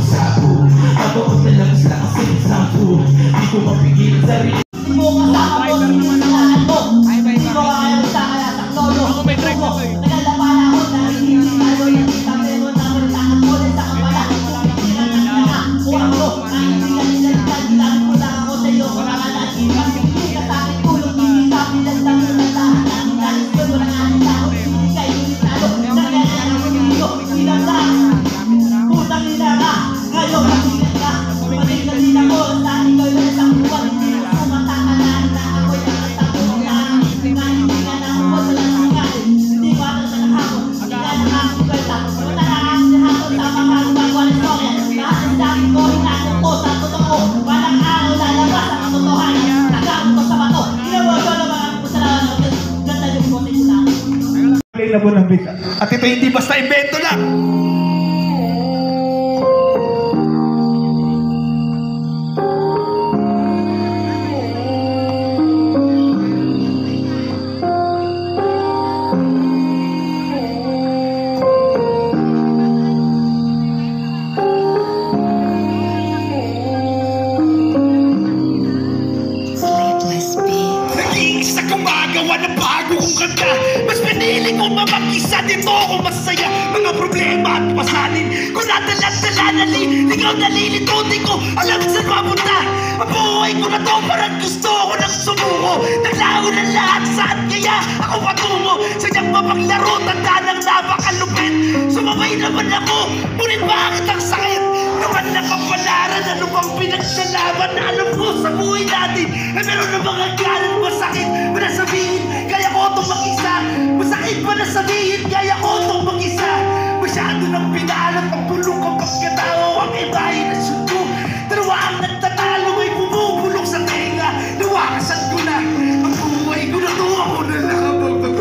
Sabo, ako na lang sa kasing sampo. Di ko mapigil sarili mo kasama ko, sinalaan mo. Di ko kaya sa kaya sa klolo. Nagalapala ako na hindi tayo yung kita. Pero naman ko sa kapala. Kurang mo, naintindihan nila. Dami ko lang ako sa iyo. Kurang alas, hindi ka sa akin tulog. Hindi ka pinagdang mo na lahat. Ang galis ko, walang anin ako. Hindi kayo nitalo. Nagalanan ako dito. Ilang lang. Putang ina ka. Ngayon, makinig ka. Matig na din ako. Saan ikaw yung isang buwan. Hindi mo sumatakalaan na ako'y nakatapos na. Naintindihan ako sa lasingan. Hindi ko ato sa nakakot. Hindi ka nakakagwelta. Matalakas na hapon sa mga gumagawa ng storya. Lahat ng dami ko, hinanong ko sa totoo. Walang araw lalabas ang katotohanan. Nagamit ko sa bato. Ginawa ko na mga kasalanan. Ganda yung bote ko lang. At ito hindi basta invento lang. Nag-iisa gumagawa ng bagong kanta. Mas pinili ko mamag-isa dito ako masaya. Mga problema at pasanin ko nadala-dala na ligaw na lilitutin ko. Alam saan mapunta. Ang buhay ko na to parang gusto ko nang sumuko. Naglaho na lahat saan kaya ako patungo. Sadyang mapaglaro tanda ng napakalupit. Sumabay naman ako, ngunit bakit ang sakit? Naman na kapalaran, ano bang pinagsalaman na alam ko sa buhay natin. Eh meron na mga ganan masakit ba na sabihin kaya ko itong mag-isa. Masakit ba na sabihin kaya ko itong mag-isa. Masyado nang pinalat ang bulong kapag katawa ang iba ay nasundo. Dalawa ang nagtatalo ay bumubulong sa tenga. Nawakasan ko na ang buhay ko na to. Ako na lang ang mag-isa.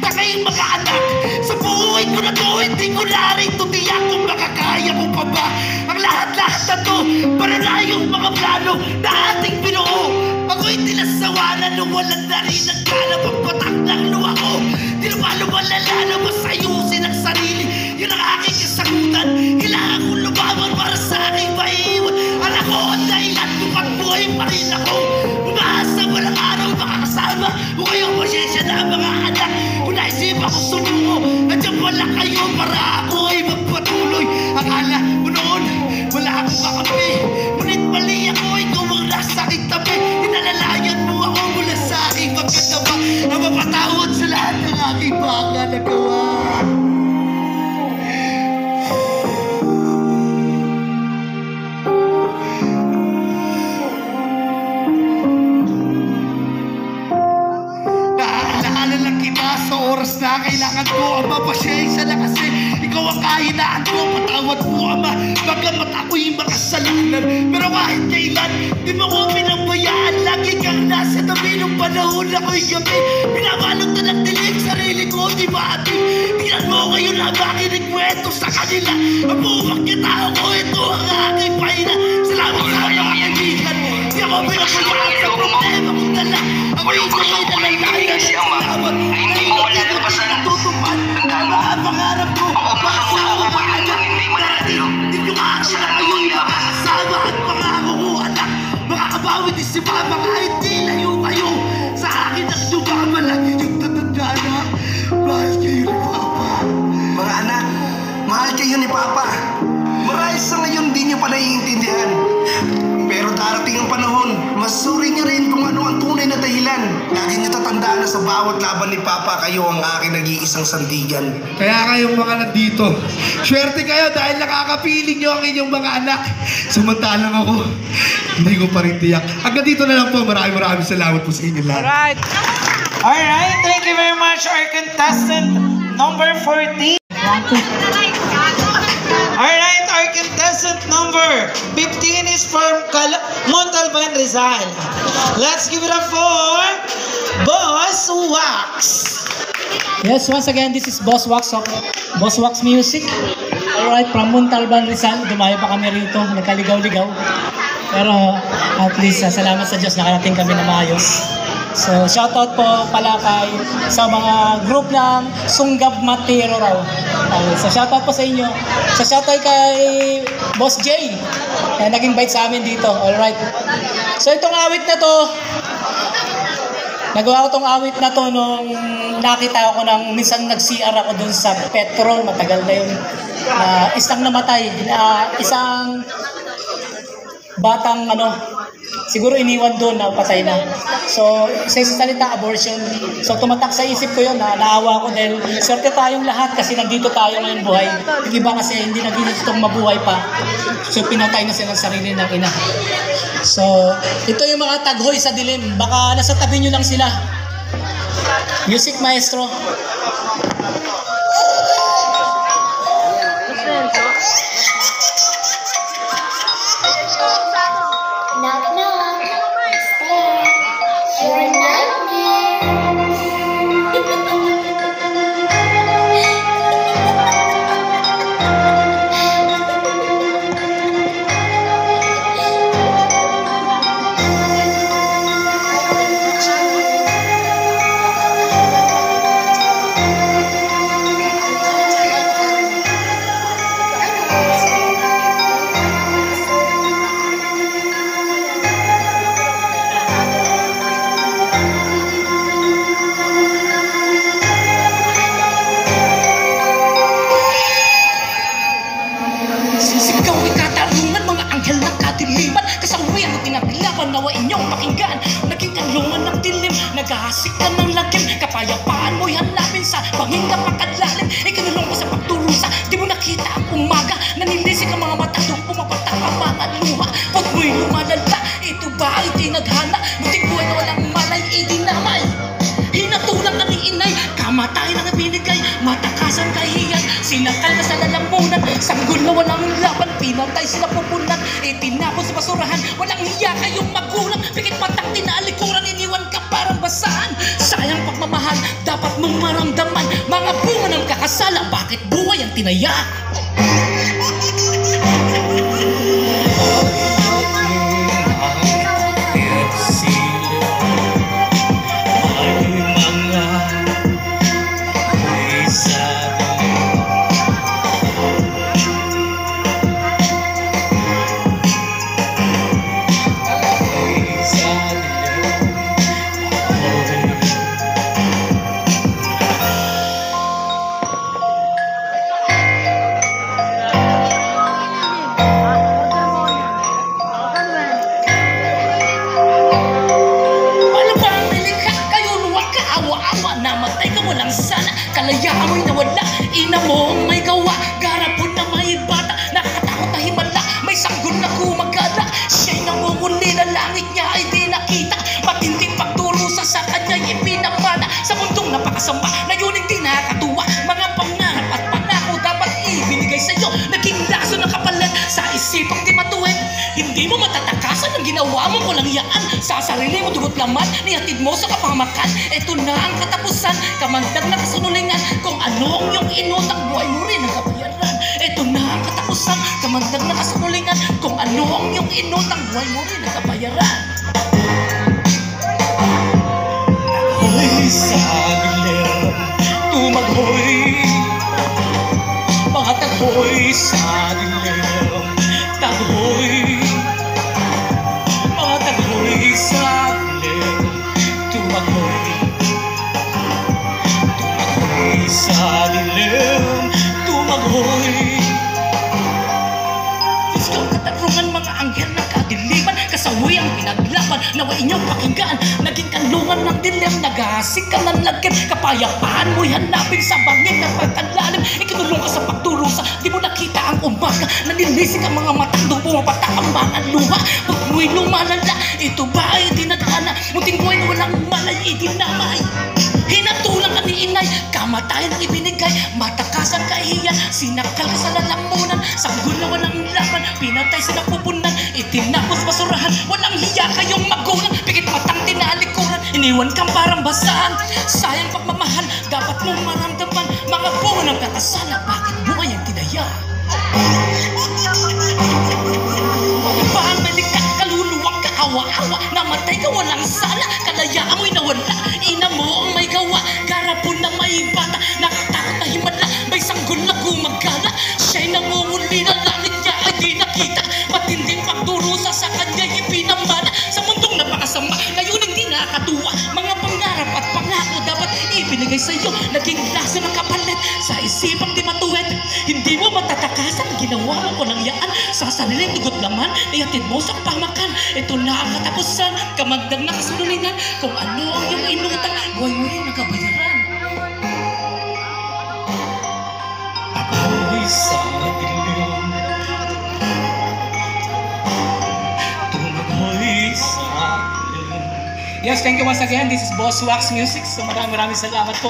Takay mga anak sa buhay ko na to. Hindi ko na rin tutiyak kung makakaya ko pa ba ang lahat-lahat na to. Para na yung mga plano na ating binuo. Ako'y tinasawanan nung walang na rin ang kala. Pagpatak ng luwa ko, di na malumalala na mas ayusin ang sarili. Yun ang aking kasagutan. Kailangan kong lumaban para sa aking maiiwan. Alam ko ang dahilan kung at buhay pa rin ako. Umaasa walang araw makakasama. Huwag kayong masyensya na mga anak. Kung naisipan ko sumuko, nandiyan wala kayo para ako ay magpatuloy. Akala mo noon, wala akong kakampi. Ngunit mali ako, ikaw ang nasa aking tabi. Hinalalayan mo ako mula sa aking pagkataba. Ang mapatawad sa lahat ng aking mga nagawa. Sa oras na kailangan ko ang mapasyensya na kasi ikaw ang kahinaan ko. Patawad mo ama, bagamat ako'y makasalanan. Pero kahit kailan, di mo ko pinabayaan. Lagi kang nasa tabi ng panahon ako'y gabi. Pinabalog na ng dilig, sarili ko di ba ating. Tingnan mo ngayon ang aking nagkwento sa kanila. Ang buwag kitao ko, ito ang aking pahina. Salamat sa mga kaibigan. Di ako pinabayaan sa problema kong dala. Ako'y nalalayan at salamat. Tutupad ang mga pangarap ko. Basta ako maanak darating. Di nyo araw na kayo'y makakasama. At pangako ko anak, makakabawi din si mama kahit di layo kayo. Sa akin ang dumamalaki yung tatanda na mahal kayo ni Papa. Mga anak, mahal kayo ni Papa. Marahil sa ngayon di nyo pa naiintindihan. Pero darating ang panahon, masuri nyo rin kung ano ang tunay na dahilan. Lagi nyo tatandaan na sa bawat laban ni Papa, kayo ang aking nag-iisang sandigan. Kaya kayong mga nandito, swerte kayo dahil nakakapiling nyo ang inyong mga anak. Samantalang ako, hindi ko pa rin tiyak. Hanggang dito na lang po. Maraming salamat po sa inyo lahat. Alright, thank you very much, our contestant number 14. Alright, our contestant number 15 is from Montalban, Rizal. Let's give it up for Boss Wax. Yes, once again, this is Boss Wax of Boss Wax Music. Alright, from Montalban, Rizal, dumayo pa kami rito, nagkaligaw-ligaw. Pero at least salamat sa Diyos, nakarating kami na maayos. So shoutout po pala kay sa mga group ng Sunggab Matero raw. So shoutout po sa inyo. So shoutout kay Boss J na nag-invite sa amin dito. Alright. So itong awit na to, nagawa ko tong awit na to nung nakita ko ng minsan nag-CR ako dun sa Petrol, matagal na yun. Isang namatay, isang batang siguro iniwan doon na patay na. So, sa salita, abortion. So, tumatak sa isip ko yun, naawa ko dahil swerte tayong lahat kasi nandito tayo ngayon buhay. Yung iba kasi hindi nagigitong mabuhay pa. So, pinatay na silang sarili ng ina. So, ito yung mga taghoy sa dilim. Baka nasa tabi nyo lang sila. Music maestro. Knock, knock, it's there. You're a nightmare. Sisigaw ikatarungan, mga anghel ng kadiliman. Kasawian at tinaglaban, nawa inyong pakinggan. Naging kalungan ng dilim, naghahasik ka ng lagim. Kapayapaan mo'y hanapin sa banging napakadlalim. Ikinulong ko sa pagturusa, di mo nakita ang umaga. Nanilisik ang mga mata, doon pumapatak ang mga luha. Pag mo'y lumalala, ito ba ay tinadhana? Munting buhay na walang malay, idinamay. Hinatulang ka ni inay, kamatayan ang binigay. Matakasan kahiyan, sinakal ka sa lalamunan. Sanggol na walang laban, pinatay sila pupunan. Itinapon sa basurahan, walang hiya kayong magulang. Pikit matang tinaalikuran, iniwan ka parang basahan. Sayang pagmamahal, dapat mong maramdaman. Mga bunga ng kakasala, bakit buhay ang tinaya? Namatay ka walang sana, kalayaan mo'y nawala. Ina mo ang may gawa, garapon na may bata. Nakakatakot na himala, may sanggol na kumagala. Siya'y nangunguli na langit niya ay di nakita. Matinding pagturusa sa kanya'y ipinamana. Sa mundong napakasama na yun hindi nakakatuwa. Mga pangarap at pangako dapat ibinigay sa'yo. Naging laso ng kapalan sa isipang di matuwid. Hindi mo matatakasan ang ginawa mo, walang iyaan. Sa sarili mo dugot laman, nihatid mo sa kapahamakan. Ito na ang katapusan, kamandag na kasunulingan. Kung ano ang iyong inutang, buhay mo rin ang kabayaran. Ito na ang katapusan, kamandag na kasunulingan. Kung ano ang iyong inutang, buhay mo rin ang kabayaran. Hoy sa dilim, tumaghoy. Mga taghoy sa dilim, taghoy. Mga taghoy sa dilim, tumaghoy. Tumaghoy sa dilim, tumaghoy. Diyos kang katarungan, mga anghel ng kadiliman. Kasawi ang pinaglaban, nawa inyong pakinggan. Naging kalungan ng dilim, naghahasik ka ng lagim. Kapayapaan mo'y hanapin sa bangin ng pagkalalim. Ikinulong ka sa pagturusa, di mo nakita ang umaga. Nanilisik ang mga matang, doon pumapatak ang mga luha. Pag mo'y lumalala, ito ba ay dinadhana? Munting buhay na walang malay, idinamay. Hinatulang ka ni inay, kamatayan ang ibinigay. Matakasan kahiyan, sinakal ka sa lalamunan. Sanggol na walang laban, pinatay sila pupunan. Itinapos basurahan, walang hiya kayong magulang. Pikit matang tinalikuran, iniwan kang parang basahan. Sayang pagmamahal, dapat mong maramdaman. Mga bunga ng kakasala, bakit buhay ang tinaya? Pamalik ka, kaluluwang kakawa-awa. Namatay ka walang sala, kalayaan mo'y nawala. Ina mo ang may gawa, garapon na may bata. Nakatakot na himala, may sanggol na gumagala. Siya'y nangunguli na langit niya ay di nakita. Matinding pagdurusa sa kanya'y ipinamana. Sa mundong napakasama, ngayon hindi nakatuwa. Mga pangarap at pangako dapat ibinigay sa'yo. Naging laso ng kapalit sa isipang di matuwid. Hindi mo matatakasan, ginawa mo ko ng yaan. Sa sariling tugot naman, iatid mo sa pamakan. Ito na ang katapusan, kamagdag na kasununinan. Kung ano ang iyong inutang, buhay mo rin nakabayaran. Ako'y sa dilim, tumukoy sa dilim. Yes, thank you once again. This is Boss Wax Music. So maraming salamat po.